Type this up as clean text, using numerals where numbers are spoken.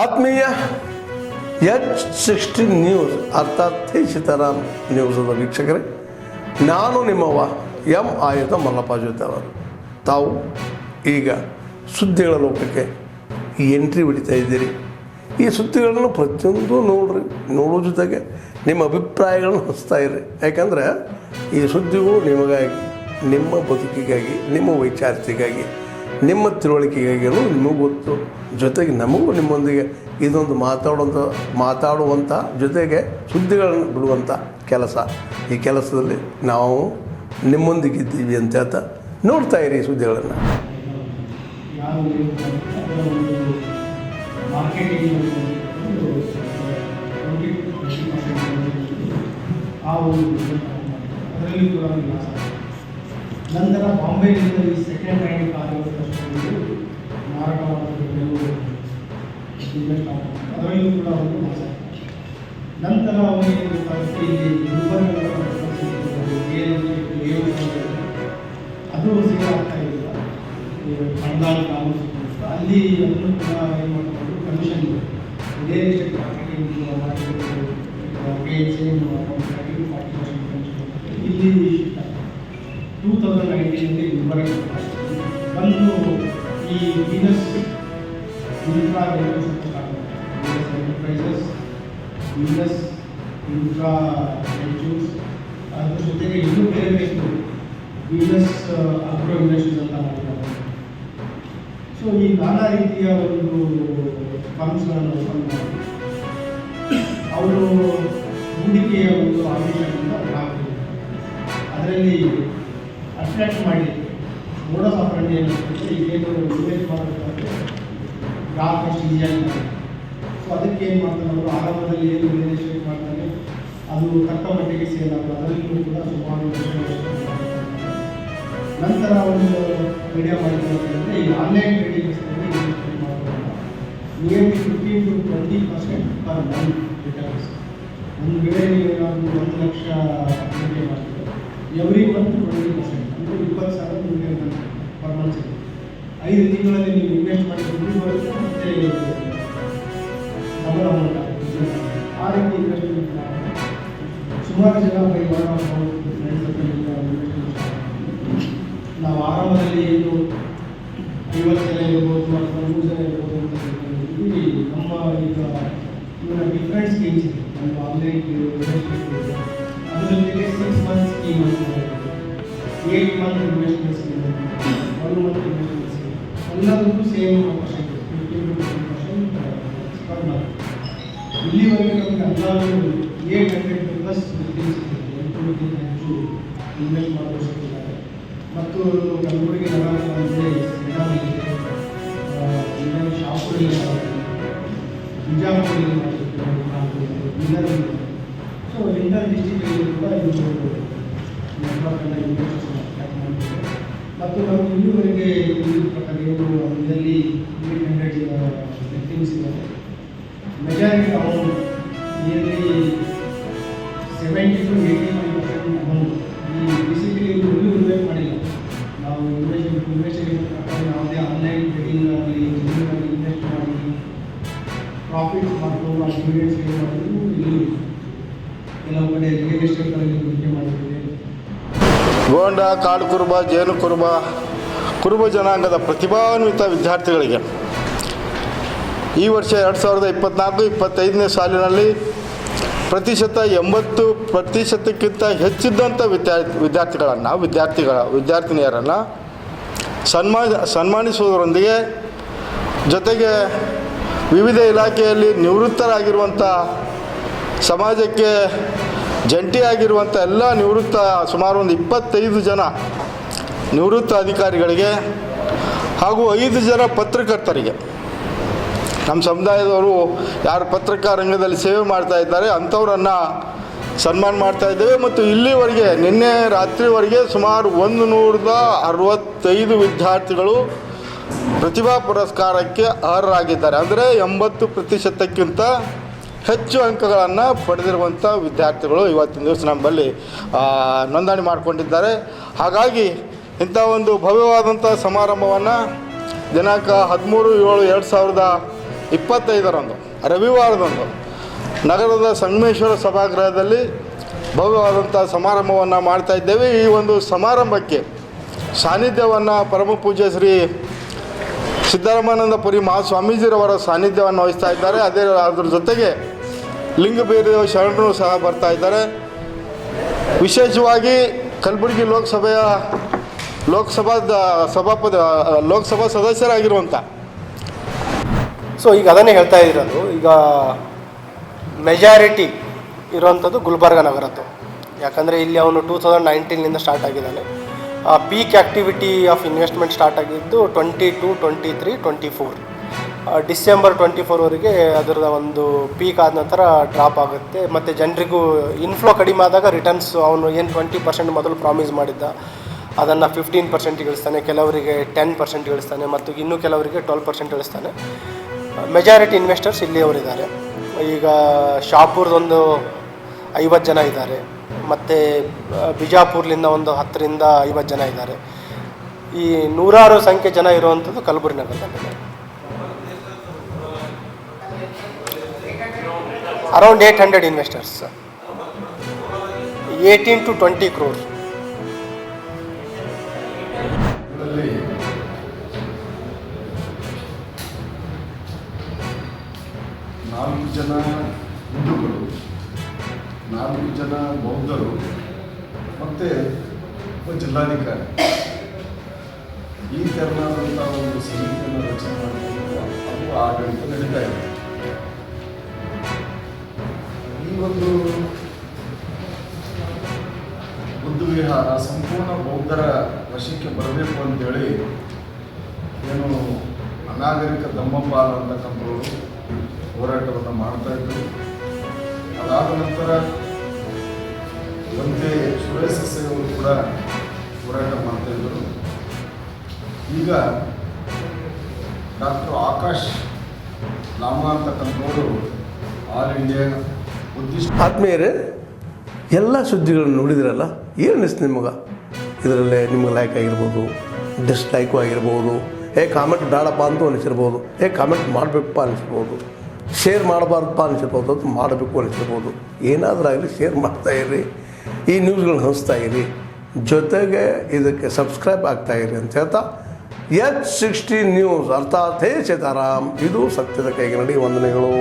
ಆತ್ಮೀಯ H16 news ಅರ್ಥಾತ್ ಸೀತಾರಾಮ್ ನ್ಯೂಸದ ವೀಕ್ಷಕರೇ, ನಾನು ನಿಮ್ಮವ ಎಂ ಆಯುಧ ಮಲ್ಲಪ್ಪ ಜೊತೆ ಅವರು. ತಾವು ಈಗ ಸುದ್ದಿಗಳ ಲೋಕಕ್ಕೆ ಎಂಟ್ರಿ ಹೊಡಿತಾ ಇದ್ದೀರಿ. ಈ ಸುದ್ದಿಗಳನ್ನು ಪ್ರತಿಯೊಂದು ನೋಡೋ ಜೊತೆಗೆ ನಿಮ್ಮ ಅಭಿಪ್ರಾಯಗಳನ್ನು ಹಂಚ್ತಾ ಇರ್ರಿ. ಯಾಕಂದರೆ ಈ ಸುದ್ದಿಗಳು ನಿಮಗಾಗಿ, ನಿಮ್ಮ ಬದುಕಿಗಾಗಿ, ನಿಮ್ಮ ವೈಚಾರಿಕೆಗಾಗಿ, ನಿಮ್ಮ ತಿಳುವಳಿಕೆಗಾಗಿಯೂ ನಿಮಗೂ ಗೊತ್ತು. ಜೊತೆಗೆ ನಮಗೂ ನಿಮ್ಮೊಂದಿಗೆ ಇದೊಂದು ಮಾತಾಡುವಂಥ ಜೊತೆಗೆ ಸುದ್ದಿಗಳನ್ನು ಬಿಡುವಂಥ ಕೆಲಸ. ಈ ಕೆಲಸದಲ್ಲಿ ನಾವು ನಿಮ್ಮೊಂದಿಗಿದ್ದೀವಿ ಅಂತ ಹೇಳ್ತಾ ನೋಡ್ತಾ ಇರಿ ಈ ಸುದ್ದಿಗಳನ್ನು. ನಂತರ ಬಾಂಬೆಯಿಂದ ಈ ಸೆಕೆಂಡ್ ಹ್ಯಾಂಡ್ ಕಾರ್ಯವನ್ನು ಮಾರಾಟವಾಗುವುದು ಅದರಲ್ಲೂ ಕೂಡ ಒಂದು ನಂತರ ಅವರಿಗೆ ಇಲ್ಲಿ ಅದು ಸಿಗಾಗ್ತಾ ಇಲ್ಲ. ಬಂಗಾಳ ಕಾನೂನು ಅಲ್ಲಿ ಅದನ್ನು ಕೂಡ ಏನು ಮಾಡ್ಕೊಂಡು ಕಮಿಷನ್ ರಿಯಲ್ ಎಸ್ಟೇಟ್ ಮಾರ್ಕೆಟಿಂಗ್ ಇಲ್ಲಿ 2019 ಗುಲ್ಬರ್ಗ ಬಂದು ಈ Venus intra enterprises, Venus intra ventures, ಅದ್ರ ಜೊತೆಗೆ ಇನ್ನೂ ಬೇರೆ ಬೇಕು ವೀನಸ್ ಅಗ್ರೋ ಇಂಡಸ್ಟ್ರೀಸ್ ಅಂತ ಮಾಡಿದ್ದಾರೆ. ಸೊ ಈ ನಾನಾ ರೀತಿಯ ಒಂದು ಫರ್ಮ್ಸ್ಗಳನ್ನು ಓಪನ್ ಮಾಡಿ ಅವರು ಹೂಡಿಕೆಯ ಒಂದು ಆದೇಶದಿಂದ ಆಗ್ತದೆ. ಅದರಲ್ಲಿ ಅಟ್ರಾಕ್ಟ್ ಮಾಡಿ ಮೋಡಸ್ ಆಪರೇಂಡಿ ಏನಿರ್ತದೆ, ಈಗೇನು ಇನ್ವೆಸ್ಟ್ ಮಾಡಬೇಕಾದ್ರೆ ಗ್ರಾಹಕ ಎಷ್ಟು ಈಸಿಯಾಗಿ ಮಾಡ್ತಾರೆ. ಸೊ ಅದಕ್ಕೆ ಏನು ಮಾಡ್ತಾರೆ ಅವರು ಆರಂಭದಲ್ಲಿ ಏನು ರಿಯಲ್ ಎಸ್ಟೇಟ್ ಮಾಡ್ತಾರೆ ಅದು ತಕ್ಕ ಮಟ್ಟಿಗೆ ಸೇಲ್ ಆಗೋದು. ಅದರಲ್ಲೂ ಕೂಡ ಸುಮಾರು ನಂತರ ಒಂದು ಐಡಿಯಾ ಮಾಡಿದ್ರೆ ಈ ಆನ್ಲೈನ್ ಟ್ರೇಡಿಂಗ್ ಇನ್ವೆಸ್ಟ್ಮೆಂಟ್ ಮಾಡೋದ್ರಿಂದ nearly 15 to 20% per month returns. ಒಂದು ವೇಳೆ ನೀವು ಏನಾದರೂ 1 ಲಕ್ಷ ಹೂಡಿಕೆ ಮಾಡ್ತೀವಿ, ಎವ್ರಿ ಮಂತ್ 20%, ಅಂದರೆ 20,000 ದುಡ್ಡು ಪರ್ ಮಂತ್ ಸಿಗುತ್ತೆ. 5 ತಿಂಗಳಲ್ಲಿ ನೀವು ಇನ್ವೆಸ್ಟ್ ಮಾಡಿ ದುಡ್ಡು ಬರುತ್ತೆ ಮತ್ತು ಡಬಲ್ ಅಮೌಂಟ್ ಆಗುತ್ತೆ. ಆ ರೀತಿ ಇನ್ವೆಸ್ಟ್ಮೆಂಟ್ ಸುಮಾರು ಜನ ನಾವು ಆರಂಭದಲ್ಲಿ ಏನು 50 ಜನ ಇರ್ಬೋದು ಅಥವಾ 100 ಜನ ಇರ್ಬೋದು ಅಂತ ಇಲ್ಲಿ ನಮ್ಮ ಈಗ ಇವರ ಡಿಫ್ರೆಂಟ್ ಸ್ಕೀಮ್ಸ್ ಇದೆ. ನಮ್ಮ ಆನ್ಲೈನ್ ಇನ್ವೆಸ್ಟ್ಮೆಂಟ್ ಇದೆ, ಅದ್ರ ಜೊತೆಗೆ 6 ಮಂತ್ ಸ್ಕೀಮ್ ಅಂತ 8 month investment scheme, 1 month investment scheme, ಎಲ್ಲದಕ್ಕೂ same percentage 15 to 20% per month. ಇಲ್ಲಿವರೆಗೆ ನಮಗೆ ಅಂದಾಜು 800+ ಸ್ಕೀಮ್ಸ್ ಇದೆ. 800ಕ್ಕಿಂತ ಹೆಚ್ಚು ಇನ್ವೆಸ್ಟ್ ಮಾಡಲು ಸಿಕ್ಕಿದ್ದಾರೆ. ಮತ್ತು ಕಲಬುರಗಿ ನಗರದಲ್ಲಿ ಸೇಡಾಮಲ್ಲಿದೆ, ಶಾಪುರಲ್ಲಿ ಬಿಜಾಪುರಲ್ಲಿ ಬೀದರಲ್ಲಿ. ಸೊ ಇಂಟರ್ ಡಿಸ್ಟ್ರಿಕ್ಟಲ್ಲಿ ಕೂಡ ಇದು ನೆಟ್ವರ್ಕನ್ನು ಇನ್ವೆಸ್ಟ್ ಮಾಡ್ತಿದೆ. ಮತ್ತು ನಾವು ಇಲ್ಲಿವರೆಗೆ ತಿಳಿದ ಪ್ರಕಾರ ಏನು ಇದರಲ್ಲಿ 800 ವ್ಯಕ್ತಿಮ್ಸ್ ಇದ್ದಾರೆ. Majority amount nearly 70 to 85% amount ಈ ಬೇಸಿಕಲಿ ಇವರು ಇನ್ವೆಸ್ಟ್ ಮಾಡಿಲ್ಲ. ನಾವು ಇನ್ವೆಸ್ಟಿಗೇಷನ್ ಪ್ರಕಾರ ಯಾವುದೇ ಆನ್ಲೈನ್ ಟ್ರೇಡಿಂಗ್ ಆಗಲಿ ಜಮೀನಲ್ಲಿ ಇನ್ವೆಸ್ಟ್ ಮಾಡಿ ಪ್ರಾಫಿಟ್ಸ್ ಮಾಡ್ಕೊಂಡು ಆ ಡಿವಿಡೆಂಡ್ಸ್ ಏನು ಮಾಡಿದ್ರು ಇಲ್ಲಿ ಕೆಲವು ಕಡೆ ರಿಯಲ್ ಎಸ್ಟೇಟ್ಗಳಲ್ಲಿ ಹೂಡಿಕೆ ಮಾಡಿದ್ದೀವಿ. ಗೋಂಡ, ಕಾಡು ಕುರುಬ, ಜೇನು ಕುರುಬ, ಕುರುಬ ಜನಾಂಗದ ಪ್ರತಿಭಾನ್ವಿತ ವಿದ್ಯಾರ್ಥಿಗಳಿಗೆ ಈ ವರ್ಷ 2024-25ನೇ ಸಾಲಿನಲ್ಲಿ 80% ಹೆಚ್ಚಿದ್ದಂಥ ವಿದ್ಯಾರ್ಥಿನಿಯರನ್ನು ಸನ್ಮಾನಿಸುವುದರೊಂದಿಗೆ ಜೊತೆಗೆ ವಿವಿಧ ಇಲಾಖೆಯಲ್ಲಿ ನಿವೃತ್ತರಾಗಿರುವಂಥ ಸಮಾಜಕ್ಕೆ ಜಂಟಿಯಾಗಿರುವಂಥ ಎಲ್ಲ ಸುಮಾರು ಒಂದು 25 ಜನ ನಿವೃತ್ತ ಅಧಿಕಾರಿಗಳಿಗೆ ಹಾಗೂ 5 ಜನ ಪತ್ರಕರ್ತರಿಗೆ, ನಮ್ಮ ಸಮುದಾಯದವರು ಯಾರು ಪತ್ರಿಕಾ ರಂಗದಲ್ಲಿ ಸೇವೆ ಮಾಡ್ತಾ ಇದ್ದಾರೆ ಅಂಥವರನ್ನು ಸನ್ಮಾನ ಮಾಡ್ತಾ ಇದ್ದೇವೆ. ಮತ್ತು ಇಲ್ಲಿವರೆಗೆ ನಿನ್ನೆ ರಾತ್ರಿವರೆಗೆ ಸುಮಾರು 165 ವಿದ್ಯಾರ್ಥಿಗಳು ಪ್ರತಿಭಾ ಪುರಸ್ಕಾರಕ್ಕೆ ಅರ್ಹರಾಗಿದ್ದಾರೆ. ಅಂದರೆ 80%ಕ್ಕಿಂತ ಹೆಚ್ಚು ಅಂಕಗಳನ್ನು ಪಡೆದಿರುವಂಥ ವಿದ್ಯಾರ್ಥಿಗಳು ಇವತ್ತಿನ ದಿವಸ ನಮ್ಮಲ್ಲಿ ನೋಂದಣಿ ಮಾಡಿಕೊಂಡಿದ್ದಾರೆ. ಹಾಗಾಗಿ ಇಂಥ ಒಂದು ಭವ್ಯವಾದಂಥ ಸಮಾರಂಭವನ್ನು ದಿನಾಂಕ 13/7/2024 25ರಂದು ರವಿವಾರದಂದು ನಗರದ ಸಂಗಮೇಶ್ವರ ಸಭಾಗೃಹದಲ್ಲಿ ಭವ್ಯವಾದಂಥ ಸಮಾರಂಭವನ್ನು ಮಾಡ್ತಾ ಇದ್ದೇವೆ. ಈ ಒಂದು ಸಮಾರಂಭಕ್ಕೆ ಸಾನ್ನಿಧ್ಯವನ್ನು ಪರಮ ಪೂಜ್ಯ ಶ್ರೀ ಸಿದ್ದರಾಮಾನಂದಪುರಿ ಮಹಾಸ್ವಾಮೀಜಿರವರ ಸಾನ್ನಿಧ್ಯವನ್ನು ವಹಿಸ್ತಾ ಇದ್ದಾರೆ. ಅದ್ರ ಜೊತೆಗೆ ಲಿಂಗಭೇದ ಶರಣರು ಸಹ ಬರ್ತಾ ಇದ್ದಾರೆ. ವಿಶೇಷವಾಗಿ ಕಲಬುರಗಿ ಲೋಕಸಭಾ ಸದಸ್ಯರಾಗಿರುವಂಥ ಸೊ ಈಗ ಅದನ್ನೇ ಹೇಳ್ತಾ ಇರೋದು. ಈಗ ಮೆಜಾರಿಟಿ ಇರೋವಂಥದ್ದು ಗುಲ್ಬರ್ಗ ನಗರದ್ದು. ಯಾಕಂದರೆ ಇಲ್ಲಿ ಅವನು 2019 ಸ್ಟಾರ್ಟ್ ಆಗಿದ್ದಾನೆ. Peak activity of investment start ಆಗಿದ್ದು 22, 23, 24 ಡಿಸೆಂಬರ್ 24ವರೆಗೆ ಅದರ ಒಂದು ಪೀಕ್ ಆದ ನಂತರ ಡ್ರಾಪ್ ಆಗುತ್ತೆ. ಮತ್ತು ಜನರಿಗೂ ಇನ್ಫ್ಲೋ ಕಡಿಮೆ ಆದಾಗ ರಿಟರ್ನ್ಸ್ ಅವನು ಏನು 20% ಮೊದಲು ಪ್ರಾಮಿಸ್ ಮಾಡಿದ್ದ ಅದನ್ನು 15% ಇಳಿಸ್ತಾನೆ, ಕೆಲವರಿಗೆ 10% ಇಳಿಸ್ತಾನೆ ಮತ್ತು ಇನ್ನೂ ಕೆಲವರಿಗೆ 12% ಇಳಿಸ್ತಾನೆ. Majority investors ಇಲ್ಲಿಯವರಿದ್ದಾರೆ. ಈಗ ಶಾಪುರದೊಂದು 50 ಜನ ಇದ್ದಾರೆ, ಮತ್ತು ಬಿಜಾಪುರ್ಲಿಂದ ಒಂದು 10ರಿಂದ 50 ಜನ ಇದ್ದಾರೆ. ಈ ನೂರಾರು ಸಂಖ್ಯೆ ಜನ ಇರುವಂಥದ್ದು ಕಲಬುರಗಿ ನಗರದಲ್ಲಿ. Around 800 investors, 18 to 20 crores. ಇದರಲ್ಲಿ 4 ಜನ ಹಿಂದೂಗಳು, 4 ಜನ ಬೌದ್ಧರು ಮತ್ತು ಒಬ್ಬ ಜಿಲ್ಲಾಧಿಕಾರಿ ಈ ತೆರನಾದಂಥ ಒಂದು ಸಮಿತಿಯನ್ನು ರಚನೆ ಮಾಡಿಕೊಂಡು ಅದು ಆಡಳಿತ ನಡೀತಾ ಇದೆ. ಈ ಒಂದು ಬುದ್ಧ ವಿಹಾರ ಸಂಪೂರ್ಣ ಬೌದ್ಧರ ವಶಕ್ಕೆ ಬರಬೇಕು ಅಂತೇಳಿ ಏನು ಅನಾಗರಿಕ ದಮ್ಮಪಾಲ್ ಅಂತಕ್ಕಂಥವರು ಹೋರಾಟವನ್ನು ಮಾಡ್ತಾಯಿದ್ರು. ಅದಾದ ನಂತರ ಒಂದೇ ಸುರೇಶ ಅವರು ಕೂಡ ಹೋರಾಟ ಮಾಡ್ತಾಯಿದ್ದರು. ಈಗ ಡಾಕ್ಟರ್ ಆಕಾಶ್ ಲಾಮಾ ಅಂತಕ್ಕಂಥವರು ಆಲ್ ಇಂಡಿಯಾ ಬುದ್ಧಿಸ್ಟ್. ಆತ್ಮೀಯರೇ, ಎಲ್ಲ ಸುದ್ದಿಗಳನ್ನು ನೋಡಿದ್ರಲ್ಲ, ಏನು ಅನಿಸ್ತು ನಿಮಗೆ? ಇದರಲ್ಲೇ ನಿಮ್ಗೆ ಲೈಕ್ ಆಗಿರ್ಬೋದು, ಡಿಸ್ಲೈಕು ಆಗಿರ್ಬೋದು, ಕಾಮೆಂಟ್ ಬೇಡಪ್ಪ ಅಂತೂ ಅನಿಸಿರ್ಬೋದು, ಕಾಮೆಂಟ್ ಮಾಡಬೇಕಪ್ಪ ಅನಿಸಿರ್ಬೋದು, ಶೇರ್ ಮಾಡಬಾರ್ದಪ್ಪ ಅನಿಸಿರ್ಬೋದು, ಅದು ಮಾಡಬೇಕು ಅನಿಸಿರ್ಬೋದು. ಏನಾದರೂ ಆಗಲಿ ಶೇರ್ ಮಾಡ್ತಾಯಿರಿ, ಈ ನ್ಯೂಸ್ಗಳನ್ನ ಹಂಚ್ತಾ ಇರಿ, ಜೊತೆಗೆ ಇದಕ್ಕೆ ಸಬ್ಸ್ಕ್ರೈಬ್ ಆಗ್ತಾಯಿರಿ ಅಂತ ಹೇಳ್ತಾ H16 ನ್ಯೂಸ್ ಅರ್ಥಾತ್ ಹೇ ಸೀತಾರಾಮ್, ಇದು ಸತ್ಯದ ಕೈಗೆ ನಡಿ. ವಂದನೆಗಳು.